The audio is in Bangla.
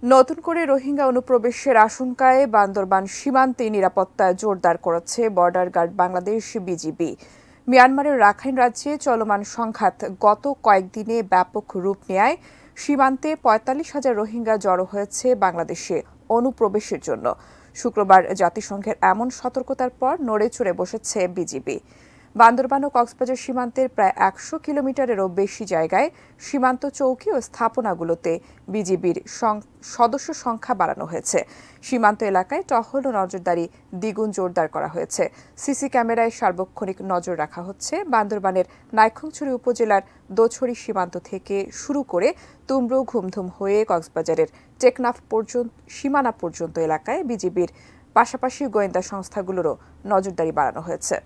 নতুন করে রোহিঙ্গা অনুপ্রবেশের আশঙ্কায় বান্দরবান সীমান্তে নিরাপত্তা জোরদার করেছে বর্ডার গার্ড বাংলাদেশ বিজিবি। মিয়ানমারের রাখাইন রাজ্যে চলমান সংঘাত গত কয়েকদিনে ব্যাপক রূপ নেয় সীমান্তে ৪৫,০০০ রোহিঙ্গা জড়ো হয়েছে বাংলাদেশে অনুপ্রবেশের জন্য। শুক্রবার জাতিসংঘের এমন সতর্কতার পর নড়ে চড়ে বসেছে বিজিবি। বান্দরবান ও কক্সবাজার সীমান্তের প্রায় ১০০ কিলোমিটারেরও বেশি জায়গায় সীমান্ত চৌকি ও স্থাপনাগুলোতে বিজিবির সদস্য সংখ্যা বাড়ানো হয়েছে। সীমান্ত এলাকায় টহল ও নজরদারি দ্বিগুণ জোরদার করা হয়েছে। সিসি ক্যামেরায় সার্বক্ষণিক নজর রাখা হচ্ছে। বান্দরবানের নাইক্ষ্যংছড়ি উপজেলার দোছড়ি সীমান্ত থেকে শুরু করে তুমরু ঘুমধুম হয়ে কক্সবাজারের টেকনাফ পর্যন্ত সীমানা পর্যন্ত এলাকায় বিজিবির পাশাপাশি গোয়েন্দা সংস্থাগুলোরও নজরদারি বাড়ানো হয়েছে।